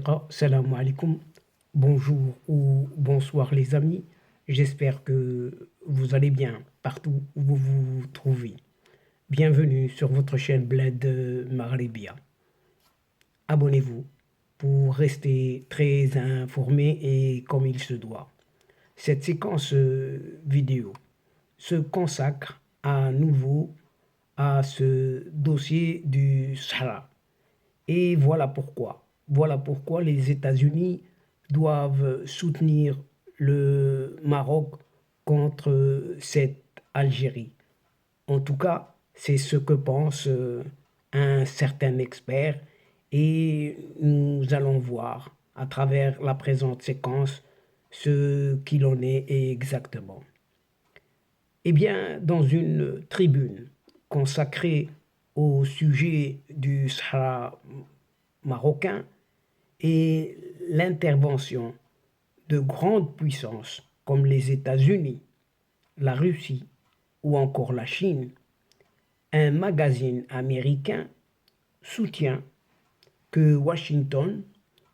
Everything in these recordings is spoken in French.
asdiqa, salam alaikum, bonjour ou bonsoir les amis. J'espère que vous allez bien partout où vous vous trouvez. Bienvenue sur votre chaîne Bled Maghrébia. Abonnez-vous pour rester très informé et comme il se doit. Cette séquence vidéo se consacre à nouveau à ce dossier du Sahara. Et voilà pourquoi. Voilà pourquoi les États-Unis doivent soutenir le Maroc contre cette Algérie. En tout cas, c'est ce que pense un certain expert et nous allons voir à travers la présente séquence ce qu'il en est exactement. Eh bien, dans une tribune consacrée au sujet du Sahara marocain et l'intervention de grandes puissances comme les États-Unis, la Russie ou encore la Chine, un magazine américain soutient que Washington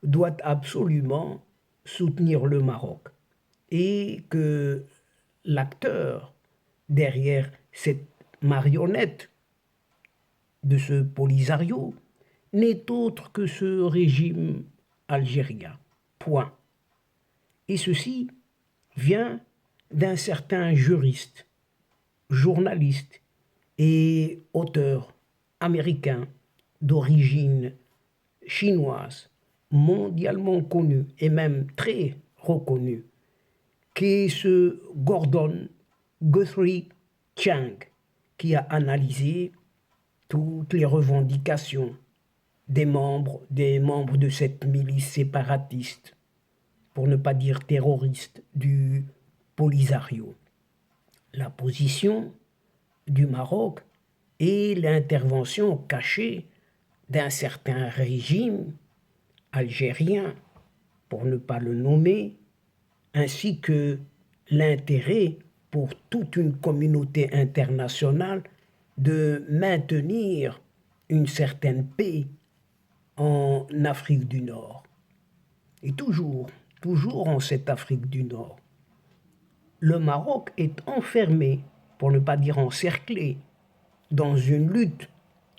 doit absolument soutenir le Maroc et que l'acteur derrière cette marionnette de ce Polisario n'est autre que ce régime algérien. Point. Et ceci vient d'un certain juriste, journaliste et auteur américain d'origine chinoise, mondialement connu et même très reconnu, qui est ce Gordon Guthrie Chang, qui a analysé toutes les revendications des membres de cette milice séparatiste, pour ne pas dire terroriste, du Polisario. La position du Maroc et l'intervention cachée d'un certain régime algérien, pour ne pas le nommer, ainsi que l'intérêt pour toute une communauté internationale de maintenir une certaine paix en Afrique du Nord. Et toujours en cette Afrique du Nord, le Maroc est enfermé, pour ne pas dire encerclé, dans une lutte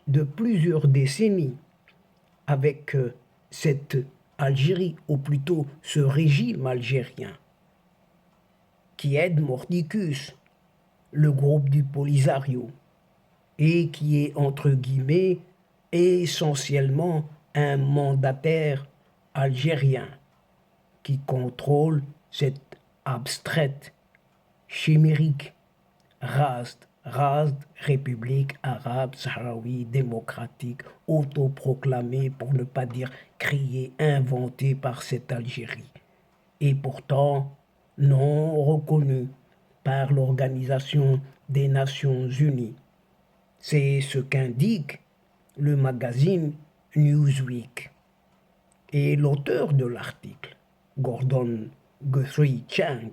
de plusieurs décennies avec cette Algérie, ou plutôt ce régime algérien, qui aide Mordicus, le groupe du Polisario, et qui est entre guillemets essentiellement un mandataire algérien qui contrôle cette abstraite, chimérique, RASD, République arabe sahraoui démocratique, autoproclamée, pour ne pas dire créée, inventée par cette Algérie, et pourtant non reconnue par l'Organisation des Nations Unies. C'est ce qu'indique le magazine Newsweek. Et l'auteur de l'article, Gordon Guthrie Chang,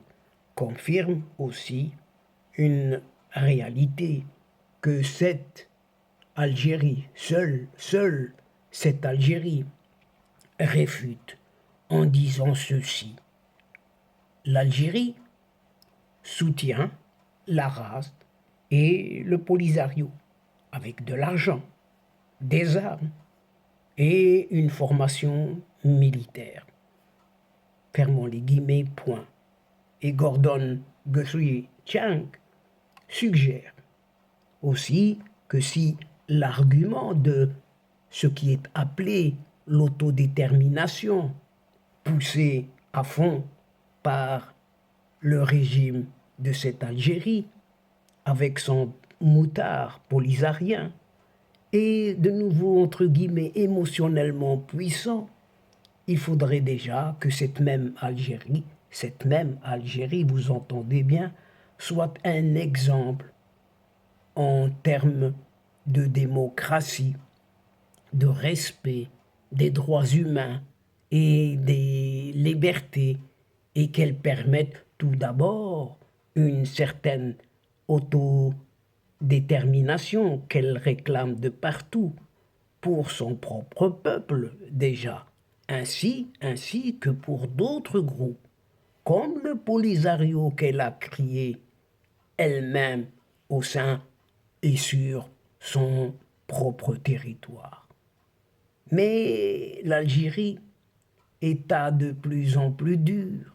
confirme aussi une réalité, que cette Algérie, seule cette Algérie, réfute en disant ceci. L'Algérie soutient la RASD et le Polisario avec de l'argent, des armes et une formation militaire. Fermons les guillemets, point. Et Gordon Guthrie Chang suggère aussi que si l'argument de ce qui est appelé l'autodétermination, poussé à fond par le régime de cette Algérie, avec son moutard polisarien, et de nouveau, entre guillemets, émotionnellement puissant, il faudrait déjà que cette même Algérie, vous entendez bien, soit un exemple en termes de démocratie, de respect des droits humains et des libertés, et qu'elle permette tout d'abord une certaine autodétermination qu'elle réclame de partout pour son propre peuple déjà, ainsi que pour d'autres groupes, comme le Polisario qu'elle a créé elle-même au sein et sur son propre territoire. Mais l'Algérie, État de plus en plus dur,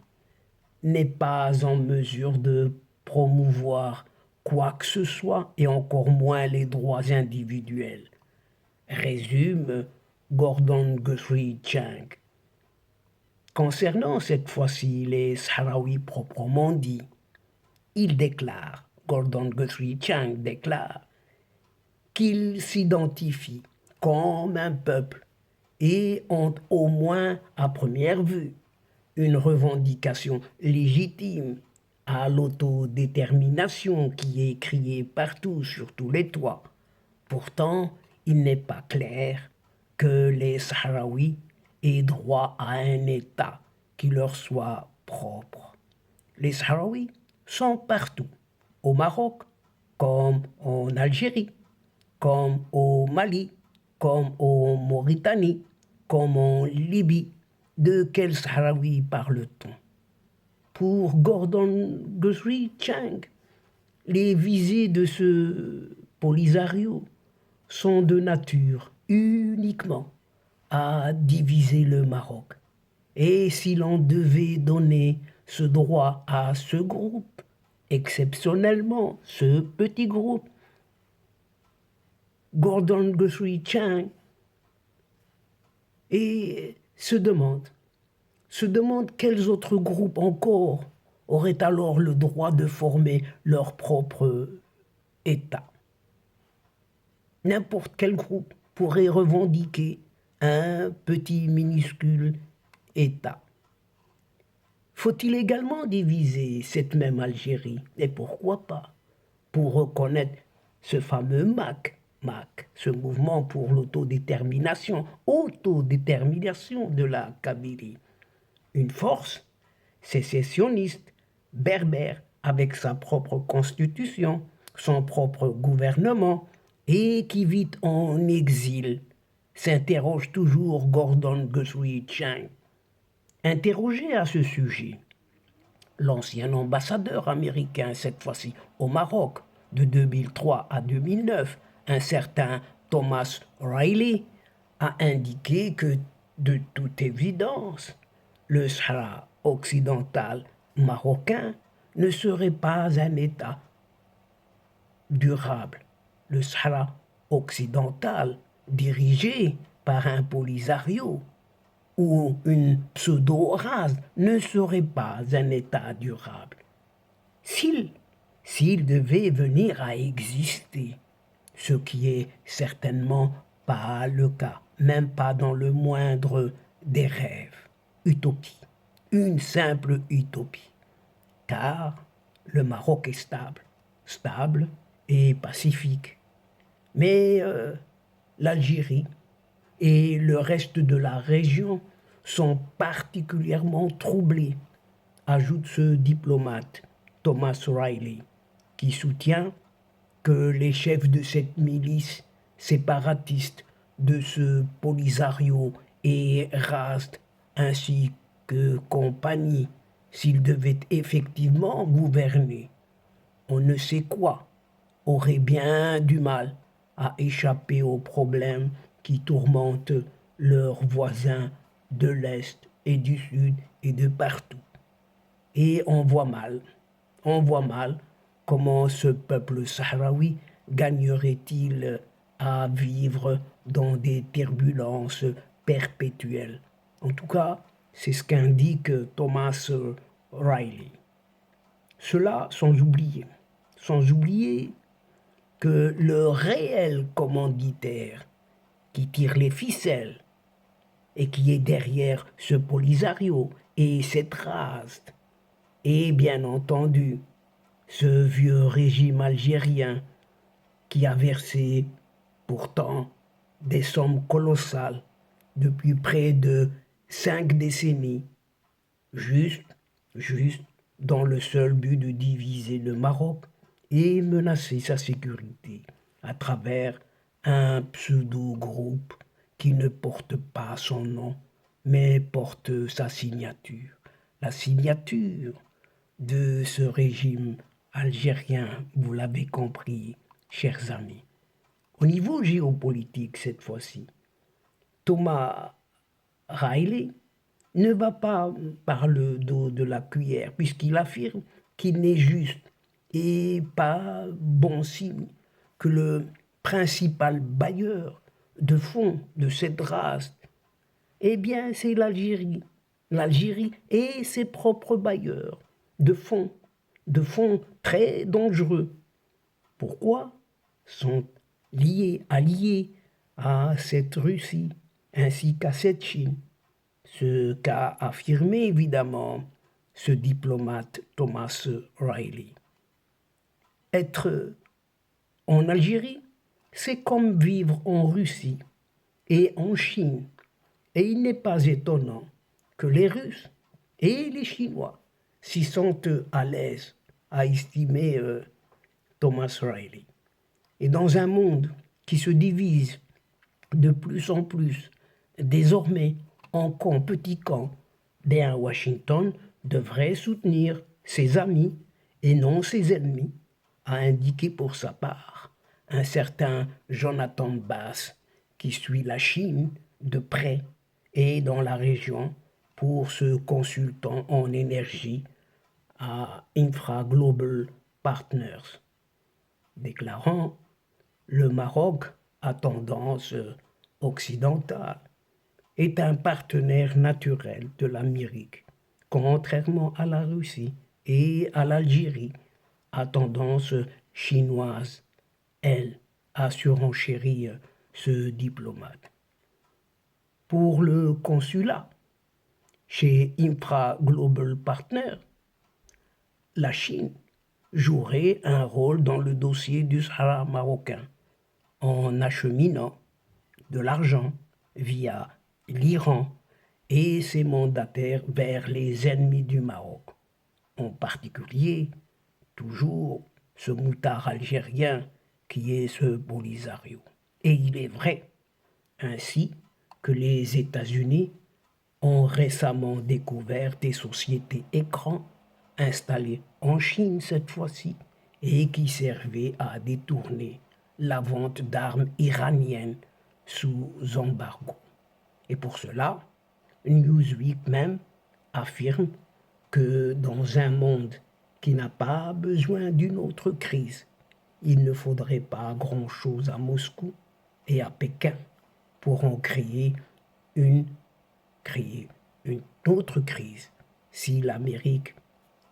n'est pas en mesure de promouvoir quoi que ce soit et encore moins les droits individuels, résume Gordon Guthrie Chang. Concernant cette fois-ci les Sahraouis proprement dits, il déclare, Gordon Guthrie Chang déclare, qu'ils s'identifient comme un peuple et ont au moins à première vue une revendication légitime à l'autodétermination qui est criée partout sur tous les toits. Pourtant, il n'est pas clair que les Sahraouis aient droit à un État qui leur soit propre. Les Sahraouis sont partout, au Maroc, comme en Algérie, comme au Mali, comme en Mauritanie, comme en Libye. De quel Sahraoui parle-t-on? Pour Gordon Guthrie Chang, les visées de ce Polisario sont de nature uniquement à diviser le Maroc. Et si l'on devait donner ce droit à ce groupe, exceptionnellement ce petit groupe, Gordon Guthrie Chang et se demande quels autres groupes encore auraient alors le droit de former leur propre État. N'importe quel groupe pourrait revendiquer un petit minuscule État. Faut-il également diviser cette même Algérie? Et pourquoi pas? Pour reconnaître ce fameux MAC, ce mouvement pour l'autodétermination de la Kabylie. Une force sécessionniste, berbère, avec sa propre constitution, son propre gouvernement, et qui vit en exil, s'interroge toujours Gordon Guthrie Chang. Interrogé à ce sujet, l'ancien ambassadeur américain, cette fois-ci au Maroc, de 2003 à 2009, un certain Thomas Riley, a indiqué que, de toute évidence, le Sahara occidental marocain ne serait pas un État durable. Le Sahara occidental, dirigé par un Polisario ou une pseudo-race, ne serait pas un État durable. S'il devait venir à exister, ce qui est certainement pas le cas, même pas dans le moindre des rêves, utopie, une simple utopie, car le Maroc est stable et pacifique. Mais l'Algérie et le reste de la région sont particulièrement troublés, ajoute ce diplomate Thomas Riley, qui soutient que les chefs de cette milice séparatiste de ce Polisario et Rast ainsi que compagnie, s'ils devaient effectivement gouverner, on ne sait quoi, auraient bien du mal à échapper aux problèmes qui tourmentent leurs voisins de l'Est et du Sud et de partout. Et on voit mal comment ce peuple sahraoui gagnerait-il à vivre dans des turbulences perpétuelles. En tout cas, c'est ce qu'indique Thomas Riley. Cela sans oublier que le réel commanditaire qui tire les ficelles et qui est derrière ce Polisario et cette race est bien entendu ce vieux régime algérien qui a versé pourtant des sommes colossales depuis près de 5 décennies, juste dans le seul but de diviser le Maroc et menacer sa sécurité à travers un pseudo-groupe qui ne porte pas son nom mais porte sa signature, la signature de ce régime algérien, vous l'avez compris, chers amis. Au niveau géopolitique, cette fois-ci, Thomas Riley ne va pas par le dos de la cuillère, puisqu'il affirme qu'il n'est juste et pas bon signe que le principal bailleur de fonds de cette race, eh bien, c'est l'Algérie. L'Algérie et ses propres bailleurs de fonds très dangereux. Pourquoi sont alliés à cette Russie ainsi qu'à cette Chine? Ce qu'a affirmé évidemment ce diplomate Thomas Riley. Être en Algérie, c'est comme vivre en Russie et en Chine. Et il n'est pas étonnant que les Russes et les Chinois s'y sentent à l'aise, à estimer Thomas Riley. Et dans un monde qui se divise de plus en plus, désormais en camps, petits camps, bien Washington devrait soutenir ses amis et non ses ennemis, a indiqué pour sa part un certain Jonathan Bass qui suit la Chine de près et dans la région pour ce consultant en énergie à Infra Global Partners, déclarant le Maroc à tendance occidentale est un partenaire naturel de l'Amérique, contrairement à la Russie et à l'Algérie à tendance chinoise, elle, a surenchéri ce diplomate. Pour le consulat, chez Infra Global Partners, la Chine jouerait un rôle dans le dossier du Sahara marocain en acheminant de l'argent via l'Iran et ses mandataires vers les ennemis du Maroc, en particulier toujours ce moutard algérien qui est ce Polisario. Et il est vrai ainsi que les États-Unis ont récemment découvert des sociétés écrans installées en Chine cette fois-ci et qui servaient à détourner la vente d'armes iraniennes sous embargo. Et pour cela, Newsweek même affirme que dans un monde qui n'a pas besoin d'une autre crise, il ne faudrait pas grand-chose à Moscou et à Pékin pour en une, créer une autre crise si l'Amérique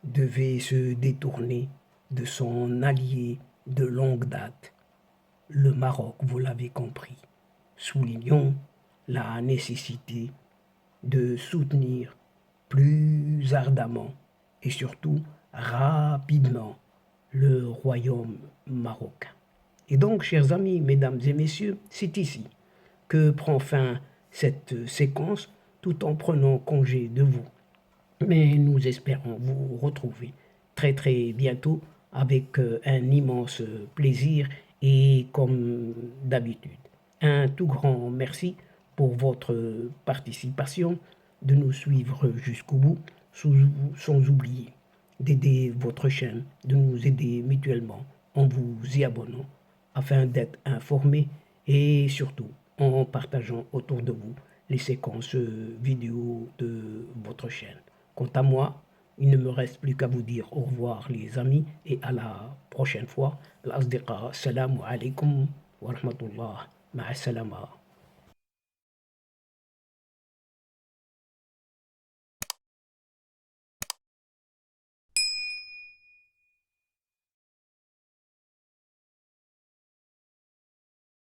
devait se détourner de son allié de longue date, le Maroc, vous l'avez compris. Soulignons la nécessité de soutenir plus ardemment et surtout rapidement le royaume marocain. Et donc, chers amis, mesdames et messieurs, c'est ici que prend fin cette séquence tout en prenant congé de vous. Mais nous espérons vous retrouver très très bientôt avec un immense plaisir et comme d'habitude. Un tout grand merci pour votre participation, de nous suivre jusqu'au bout, sans oublier d'aider votre chaîne, de nous aider mutuellement en vous y abonnant afin d'être informé et surtout en partageant autour de vous les séquences vidéo de votre chaîne. Quant à moi, il ne me reste plus qu'à vous dire au revoir les amis et à la prochaine fois. L'asdiqa, salam alaikum wa rahmatullah, ma'a salama.